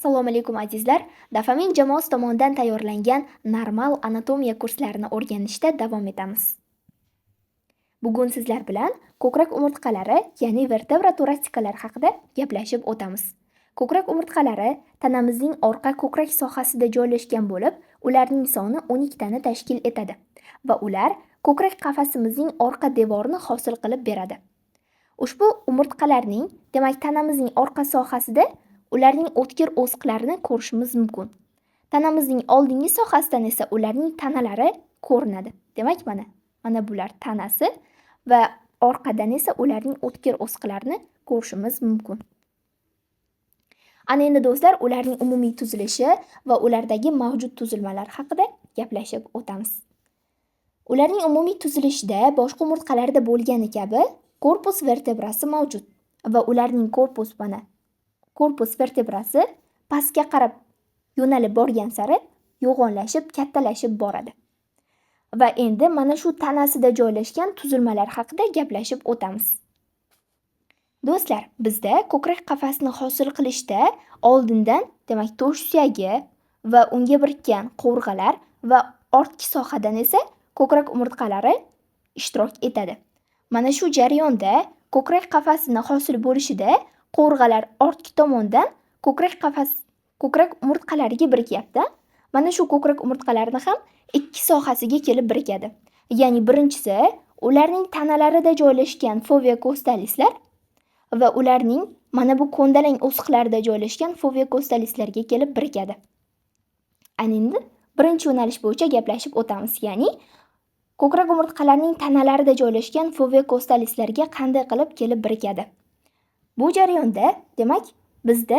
Assalomu alaykum azizlar. Dofamin jamoasi tomonidan tayyorlangan normal anatomiya kurslarini o'rganishda davom etamiz. Bugun sizlar bilan ko'krak umurtqalari, ya'ni vertebra torasikalar haqida gaplashib o'tamiz. Ko'krak umurtqalari tanamizning orqa ko'krak sohasida joylashgan bo'lib, ularning soni 12 tani tashkil etadi va ular ko'krak qafasimizning orqa devorini hosil qilib beradi. Ushbu umurtqalarning, demak, tanamizning orqa sohasida ularning o'tkir o'siqlarini ko'rishimiz mumkin. Tanamizning oldingi sohasidan esa ularning tanalari ko'rinadi. Demak, mana bular tanasi va orqadan esa ularning o'tkir o'siqlarini ko'rishimiz mumkin. Ana endi do'stlar, ularning umumiy tuzilishi va ulardagi mavjud tuzilmalar haqida gaplashib o'tamiz. Ularning umumiy tuzilishida boshqa umurtqalarda bo'lgani kabi korpus vertebrasi mavjud va ularning korpus vertebrasi pastga qarab yo'nalib borgan sari yo'g'onlashib, kattalashib boradi. Va endi mana shu tanasida joylashgan tuzilmalar haqida gaplashib o'tamiz. Do'stlar, bizda ko'krak qafasini hosil qilishda oldindan, demak, to'sh suyagi va unga birikkan qovurg'alar va ortki sohadan esa ko'krak umurtqalari ishtirok etadi. Mana shu jarayonda ko'krak qafasini hosil bo'lishida qovurg'alar ortki tomondan ko'krak umurtqalariga birikyapti. Mana shu ko'krak umurtqalarini ham ikki sohasiga kelib birikadi. Ya'ni birinchisi ularning tanalarida joylashgan fovea costalislar va ularning mana bu ko'ndalang o'siqlarida joylashgan fovea costalislarga kelib birikadi. Ana endi birinchi yo'nalish bo'yicha gaplashib o'tamiz. Ya'ni ko'krak umurtqalarining tanalarida joylashgan fovea costalislarga qanday qilib kelib birikadi? Bu jarayonda, demak, bizda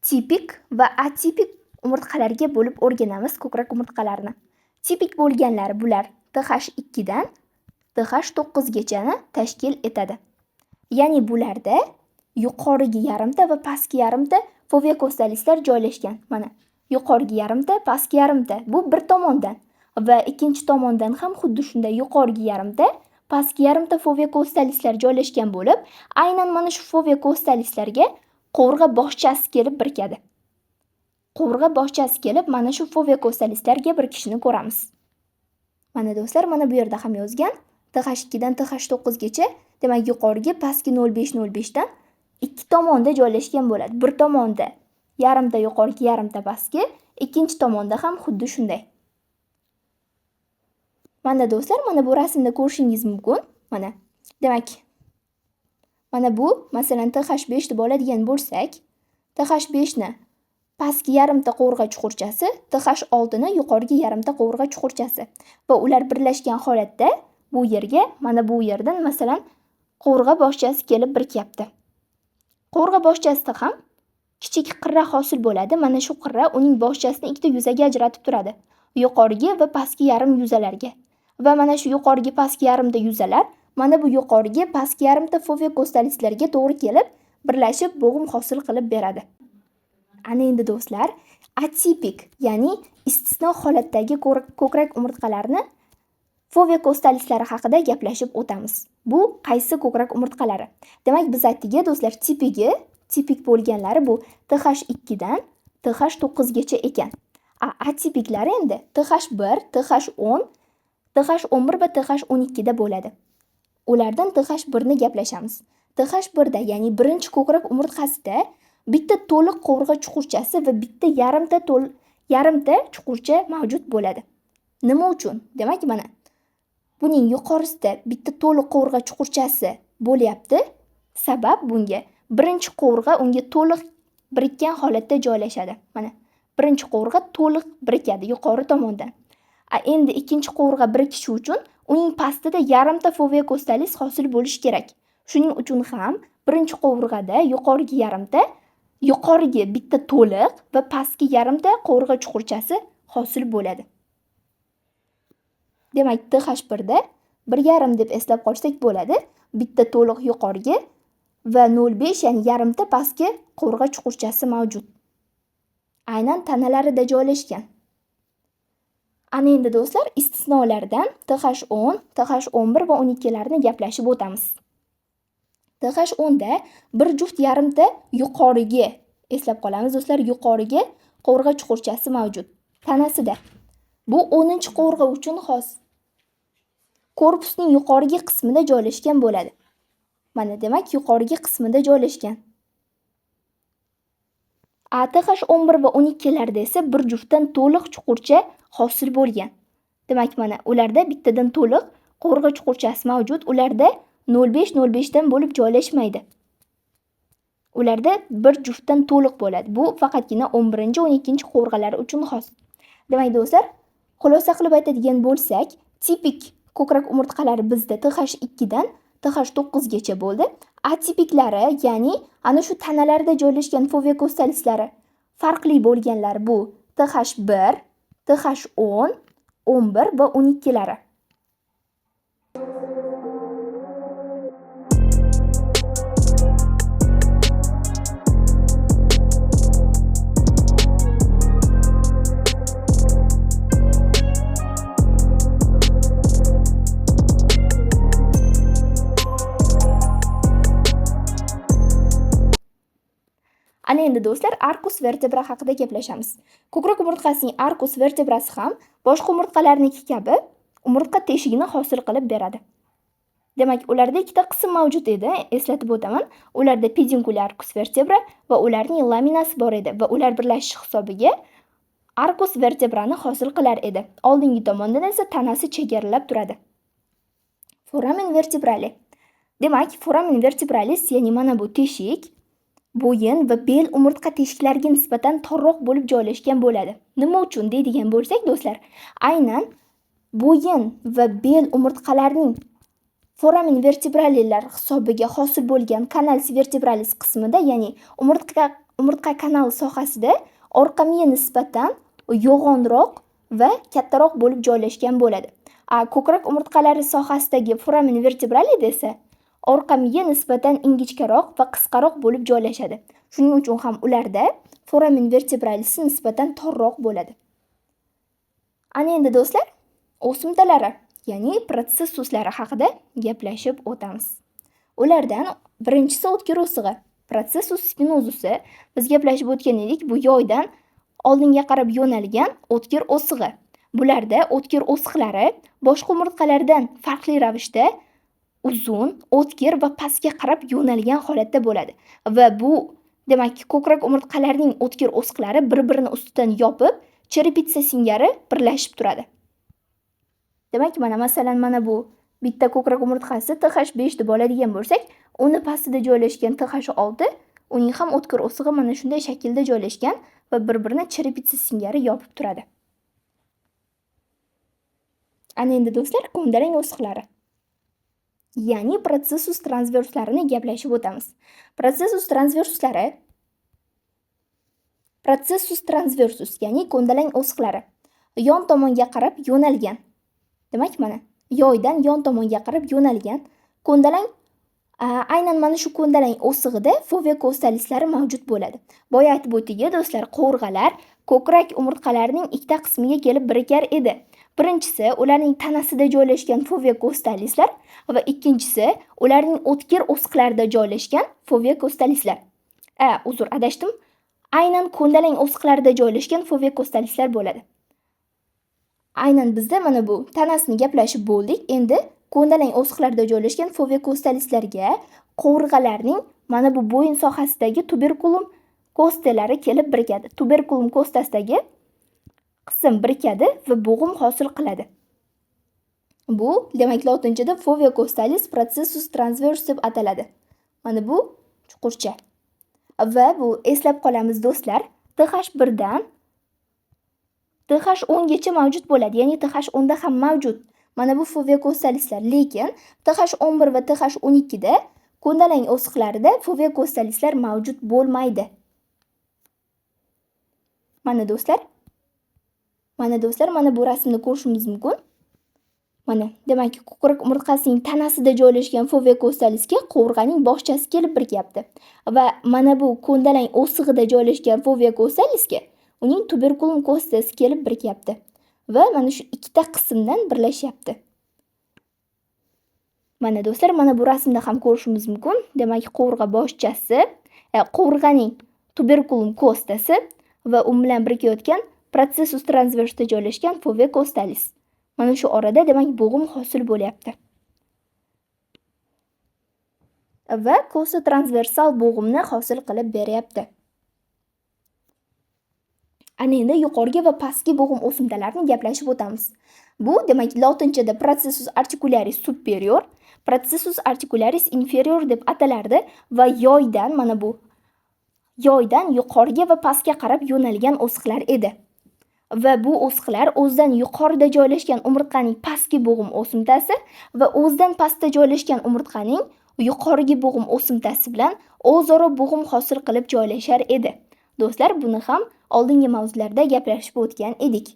tipik va atipik umurtqalarga bo'lib o'rganamiz ko'krak umurtqalarini. Tipik bo'lganlari bular TH2 dan TH9 gachani tashkil etadi. Ya'ni bularda yuqorigi yarimta va pastki yarimta fovea costalislar joylashgan. Mana yuqorigi yarimta, pastki yarimta bu bir tomondan va ikkinchi tomondan ham xuddi shunday yuqorigi yarimta, pastki yarimta fovea costalislar joylashgan bo'lib, aynan mana shu fovea costalislarga qovurg'a boshchasi kelib birikadi. Qovurg'a boshchasi kelib mana shu fovea costalislarga birikishini ko'ramiz. Mana do'stlar, mana bu yerda ham yozgan. TH2 dan TH9 gacha, demak, yuqorigi pastki 0,5 dan ikki tomonda joylashgan bo'ladi. Bir tomonda yarimta yuqorigi, yarimta pastki, ikkinchi tomonda ham xuddi shunday. Mana do'stlar, mana bu rasmda ko'rishingiz mumkin. Mana. Demak, mana bu masalan TH5 deb oladigan bo'lsak, TH5 ni pastki yarimta qovurg'a chuqurchasi, TH6 ni yuqorigi yarimta qovurg'a chuqurchasi va ular birlashgan holatda bu yerga, mana bu yerdan masalan qovurg'a boshchasi kelib birikyapti. Qovurg'a boshchasida ham kichik qirra hosil bo'ladi. Mana shu qirra uning boshchasini ikkita yuzaga ajratib turadi. Yuqorigi va pastki yarim yuzalarga. Va mana shu yuqorigi pastki yarimta yuzalar mana bu yuqorigi pastki yarimta fovea costalislarga to'g'ri kelib birlashib bo'g'im hosil qilib beradi. Ana endi do'stlar, atipik, ya'ni istisno holatdagi ko'krak umurtqalarini fovea costalislari haqida gaplashib o'tamiz. Bu qaysi ko'krak umurtqalari? Demak, biz aytdik do'stlar, tipik bo'lganlari bu TH2 dan TH9 gacha ekan. Atipiklari endi TH1, TH10, TH11 va TH12 da bo'ladi. Ulardan TH1 ni gaplashamiz. TH1 da, ya'ni birinchi ko'krak umurtqasida bitta to'liq qovurg'a chuqurchasi va bitta yarimta chuqurcha mavjud bo'ladi. Nima uchun? Demak, mana buning yuqorisida bitta to'liq qovurg'a chuqurchasi bo'lyapti. Sabab bunga birinchi qovurg'a unga to'liq birikkan holatda joylashadi. Mana birinchi qovurg'a to'liq birikadi yuqori tomondan. Endi ikkinchi qovurg'a birikishi uchun uning pastida yarimta fovea costalis hosil bo'lishi kerak. Shuning uchun ham birinchi qovurg'ada yuqorigi yarimta, yuqorigi bitta to'liq va pastki yarimta qovurg'a chuqurchasi hosil bo'ladi. Demak, TH1 da 1,5 deb eslab qolsak bo'ladi. Bitta to'liq yuqorigi va 0,5, ya'ni yarimta pastki qovurg'a chuqurchasi mavjud. Aynan tanalarida joylashgan. Ana endi do'stlar, istisnolardan TH10, TH11 va 12 larni gaplashib o'tamiz. TH10 da bir juft yarimta yuqorigi Eslab qolamiz do'stlar, yuqoriga qovurg'a chuqurchasi mavjud tanasida. Bu 10-qovurg'a uchun xos. Korpusning yuqorgi qismida joylashgan bo'ladi. Mana demak, yuqorgi qismida joylashgan. ATH11 va 12larda esa bir juftdan to'liq chuqurcha hosil bo'lgan. Demak, mana ularda bittadan to'liq qovurg'a chuqurchasi mavjud. Ularda 0,5 dan bo'lib joylashmaydi. Ularda bir juftdan to'liq bo'ladi. Bu faqatgina 11-12 qovurg'alar uchun xos. Demak do'stlar, xulosa qilib aytadigan bo'lsak, tipik ko'krak umurtqalari bizda TH2 dan TH9 gacha bo'ldi. Atipiklari, ya'ni ana shu tanalarda joylashgan fovea costalislari farqli bo'lganlar bu TH1, TH10, 11 va 12lari. Ana endi do'stlar, arkus vertebra haqida gaplashamiz. Ko'krak umurtqasining arkus vertebrasi ham boshqa umurtqalarniki kabi umurtqa teshigini hosil qilib beradi. Demak, ularda ikkita qism mavjud edi, eslatib o'taman. Ularda peduncular arkus vertebra va ularning laminasi bor edi va ular birlashish hisobiga arkus vertebrani hosil qilar edi. Oldingi tomondan esa tanasi chegaralab turadi. Foramen vertebrali. Demak, foramen vertebralis, ya'ni mana bu teshik bo'yin va bel umurtqa teshiklariga nisbatan torroq bo'lib joylashgan bo'ladi. Nima uchun deydigan bo'lsak do'stlar, aynan bo'yin va bel umurtqalarining foramen vertebralilar hisobiga hosil bo'lgan canals vertebralis qismida, ya'ni umurtqa kanal sohasida orqa miya nisbatan yo'g'onroq va kattaroq bo'lib joylashgan bo'ladi. Ko'krak umurtqalari sohasidagi foramen vertebralida esa orqa miya nisbatan ingichkaroq va qisqaroq bo'lib joylashadi. Shuning uchun ham ularda foramen vertebralisi nisbatan torroq bo'ladi. Ana endi do'stlar, o'simtalari, ya'ni protsessuslari haqida gaplashib o'tamiz. Ulardan birinchisi o'tkir o'sig'i, protsessus spinozusi. Biz gaplashib o'tgan edik, bu yoydan oldinga qarab yo'nalgan o'tkir o'sig'i. Bularda o'tkir o'siqlari boshqa umurtqalardan farqli ravishda uzun, o'tkir va pastga qarab yo'nalgan holatda bo'ladi. Va bu demak, ko'krak umurtqalarining o'tkir o'siqlari bir-birini ustidan yopib, cherepitsa singari birlashib turadi. Demak, masalan, mana bu bitta ko'krak umurtqasi TH5 deb oladigan bo'lsak, uni pastida joylashgan TH6, uning ham o'tkir o'sig'i mana shunday shaklda joylashgan va bir-birini cherepitsa singari yopib turadi. Ana endi do'stlar, ko'ndalang o'siqlari, ya'ni protsessus transversuslarini gaplashib o'tamiz. Protsessus transversus, ya'ni ko'ndalang o'siqlari yon tomonga qarab yo'nalgan. Demak, mana yoydan yon tomonga qarab yo'nalgan ko'ndalang, aynan mana shu ko'ndalang o'sig'ida fovea costalislari mavjud bo'ladi. Boya aytib o'tdik do'stlar, qovurg'alar ko'krak umurtqalarining ikkita qismiga kelib birikar edi. Birinchisi ularning tanasida joylashgan fovea costalislar va ikkinchisi ularning o'tkir o'siqlarida joylashgan fovea costalislar. Adashdim. Aynan ko'ndalang o'siqlarida joylashgan fovea costalislar bo'ladi. Aynan bizda mana bu tanasini gaplashib bo'ldik. Endi ko'ndalang o'siqlarda joylashgan fovea costalislarga qovurg'alarning mana bu bo'yin sohasidagi tuberkulum kostalari kelib birikadi. Tuberkulum kostasidagi qism birikadi va bo'g'im hosil qiladi. Bu demak lotinchada fovea costalis processus transversus deb ataladi. Mana bu chuqurcha. Va bu eslab qolamiz do'stlar, TH1 dan TH10 gacha mavjud bo'ladi, ya'ni TH10 da ham mavjud. Mana bu fovea costalislar, lekin TH11 va TH12 da ko'ndalang o'siqlarida fovea costalislar mavjud bo'lmaydi. Mana do'stlar, mana bu rasmni ko'rishimiz mumkin. Mana, demak, ko'krak umurtqasining tanasida joylashgan fovea costalisga qovurg'aning boshchasi kelib birikapti. Va mana bu ko'ndalang o'sig'ida joylashgan fovea costalisga uning tuberkulum kostasi kelib birikapti. Va mana shu ikkita qismdan birlashyapti. Mana do'stlar, mana bu rasmda ham ko'rishimiz mumkin. Demak, qovurg'a boshchasi, qovurg'aning tuberkulum kostasi va u bilan birga protsessus transversda joylashgan fovea costalis. Mana shu orada demak bo'g'im hosil bo'lyapti. Va kosta transversal bo'g'imni hosil qilib beryapti. Ana endi yuqorgi va pastki bo'g'im o'simtalarini gaplashib o'tamiz. Bu demak lotinchada processus articularis superior, processus articularis inferior deb atalardi va yoydan, mana bu yoydan yuqoriga va pastga qarab yo'nalgan o'siqlar edi. Va bu o'siqlar o'zidan yuqorida joylashgan umurtqaning pastki bo'g'im o'simtasi va o'zidan pastda joylashgan umurtqaning yuqorgi bo'g'im o'simtasi bilan o'zaro bo'g'im hosil qilib joylashar edi. Do'stlar, buni ham oldingi mavzularda gaplashib o'tgan edik.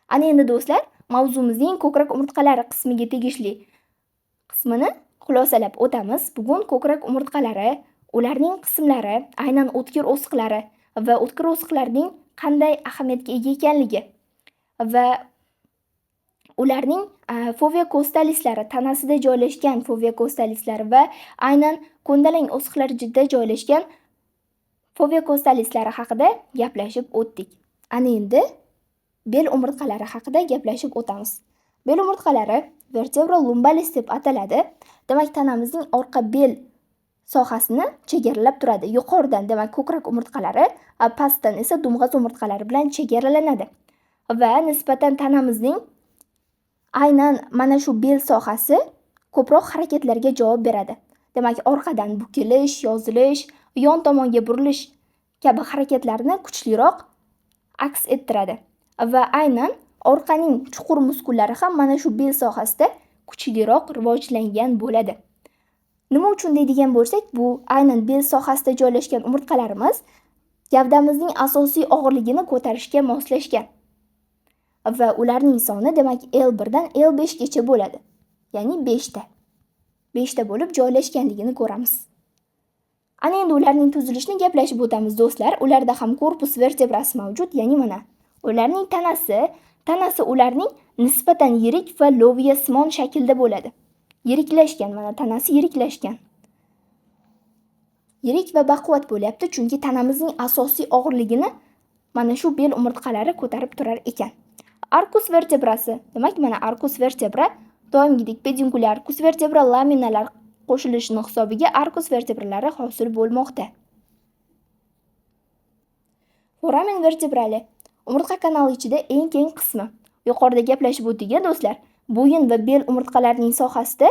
Ana endi do'stlar, mavzumizning ko'krak umurtqalari qismiga tegishli qismini xulosalab o'tamiz. Bugun ko'krak umurtqalari, ularning qismlari, aynan o'tkir o'siqlari va o'tkir o'siqlarning qanday ahamiyatga ega ekanligi va ularning fovea costalislari, tanasida joylashgan fovea costalislari va aynan ko'ndalang o'siqlarida joylashgan fovea costalislari haqida gaplashib o'tdik. Ana endi bel umurtqalari haqida gaplashib o'tamiz. Bel umurtqalari vertebra lumbalis deb ataladi. Demak, tanamizning orqa bel sohasini chegaralab turadi. Yuqoridan demak ko'krak umurtqalari, pastdan esa dumg'az umurtqalari bilan chegaralanadi. Va nisbatan tanamizning aynan mana shu bel sohasi ko'proq harakatlarga javob beradi. Demak, orqadan bukilish, yozilish, yon tomonga burilish kabi harakatlarni kuchliroq aks ettiradi. Va aynan orqaning chuqur muskullari ham mana shu bel sohasida kuchliroq rivojlangan bo'ladi. Nima uchun deydigan bo'lsak, bu aynan bel sohasida joylashgan umurtqalarimiz gavdamizning asosiy og'irligini ko'tarishga moslashgan. Va ularning soni demak L1 dan L5 gacha bo'ladi. Ya'ni 5 ta. 5 ta bo'lib joylashganligini ko'ramiz. Ana endi ularning tuzilishini gaplashib o'tamiz do'stlar. Ularda ham korpus vertebrasi mavjud, ya'ni mana ularning tanasi ularning nisbatan yirik va loviyasimon shaklda bo'ladi. Yiriklashgan, mana tanasi yiriklashgan. Yirik va baquvvat bo'lyapti, chunki tanamizning asosiy og'irligini mana shu bel umurtqalari ko'tarib turar ekan. Arcus vertebrasi, demak mana arcus vertebra doimgidek peduncular arcus vertebra laminalar qo'shilishining hisobiga arcus vertebralari hosil bo'lmoqda. Foramen vertebrali umurtqa kanali ichida eng keng qismi. Yuqorida gaplashib o'tgan do'stlar, bo'yin va bel umurtqalarining sohasida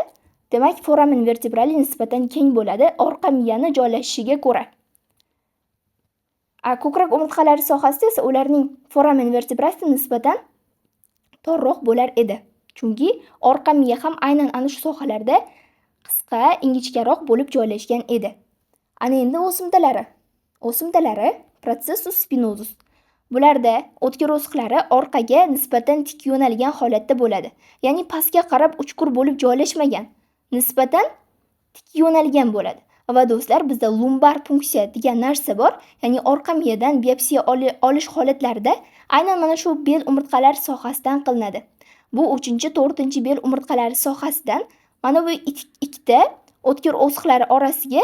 demak foramen vertebrali nisbatan keng bo'ladi, orqa miyani joylashishiga ko'ra. Ko'krak umurtqalari sohasida esa ularning foramen vertebrasi nisbatan torroq bo'lar edi. Chunki orqa miya ham aynan ana shu sohalarda qisqa, ingichkaroq bo'lib joylashgan edi. Ana endi o'simtalari processus spinosus. Bularda o'tkir o'siqlari orqaga nisbatan tik yo'nalgan holatda bo'ladi. Ya'ni pastga qarab uchqur bo'lib joylashmagan, nisbatan tik yo'nalgan bo'ladi. Va do'stlar, bizda lumbar punksiya degan narsa bor. Ya'ni orqa miyadan biopsiya olish holatlarida aynan mana shu bel umurtqalari sohasidan qilinadi. Bu 3-4 bel umurtqalari sohasidan mana bu ikkita o'tkir o'siqlari orasiga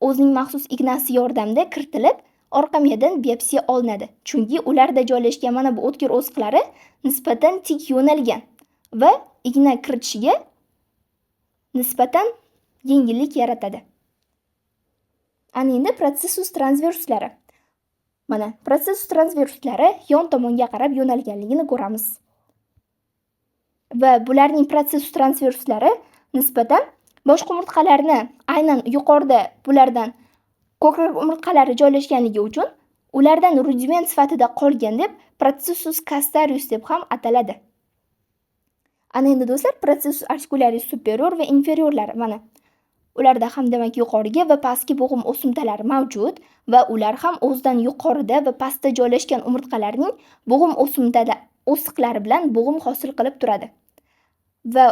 o'zining maxsus ignasi yordamida kiritilib orqa miyadan biopsiya olinadi. Chunki ularda joylashgan mana bu o'tkir o'siqlari nisbatan tik yo'nalgan va igna kiritishiga nisbatan yengillik yaratadi. Ana endi processus transversuslari. Mana processus transversuslari yon tomonga qarab yo'nalganligini ko'ramiz. Va bularning processus transversuslari nisbatan boshqa umurtqalarni aynan yuqorida bulardan ko'krak umurtqalari joylashganligi uchun ulardan rudiment sifatida qolgan deb processus castarius deb ham ataladi. Ana endi do'stlar, processus articularis superior va inferiorlari mana ularda ham demak yuqoriga va pastki bo'g'im o'simtalari mavjud va ular ham o'zidan yuqorida va pastda joylashgan umurtqalarning bo'g'im o'siqlari bilan bo'g'im hosil qilib turadi. Va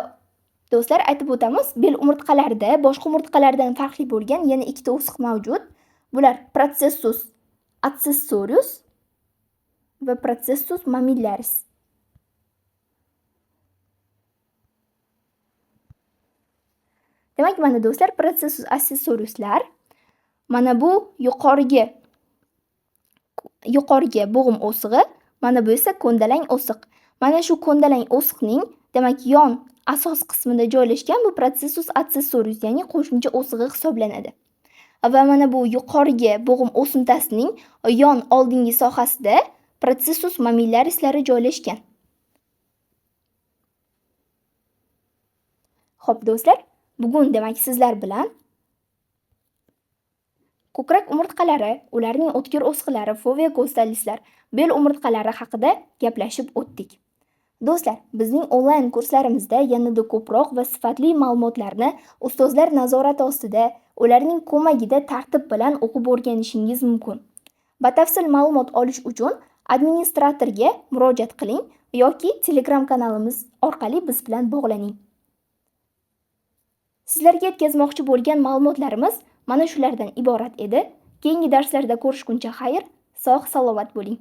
do'stlar, aytib o'tamiz, bel umurtqalarida boshqa umurtqalardan farqli bo'lgan yana ikkita o'siq mavjud. Bular processus accessorius va processus mamillaris. Demak, mana do'stlar, protsessus accessoriuslar mana bu yuqoriga bo'g'im o'sig'i, mana bu esa ko'ndalang o'siq. Mana shu ko'ndalang o'siqning demak yon asos qismida joylashgan bu protsessus accessorius, ya'ni qo'shimcha o'sig'i hisoblanadi. Va mana bu yuqoriga bo'g'im o'simtasining yon oldingi sohasida protsessus mamillarislari joylashgan. Xo'p do'stlar, bugun demak sizlar bilan ko'krak umurtqalari, ularning o'tkir o'sqilari, fovea kostalislar, bel umurtqalari haqida gaplashib o'tdik. Do'stlar, bizning onlayn kurslarimizda yanada ko'proq va sifatli ma'lumotlarni ustozlar nazorati ostida, ularning ko'magida tartib bilan o'qib o'rganishingiz mumkin. Batafsil ma'lumot olish uchun administratorga murojaat qiling yoki Telegram kanalimiz orqali biz bilan bog'laning. Sizlarga yetkazmoqchi bo'lgan ma'lumotlarimiz mana shulardan iborat edi. Keyingi darslarda ko'rishguncha xayr, sog' salomat bo'ling.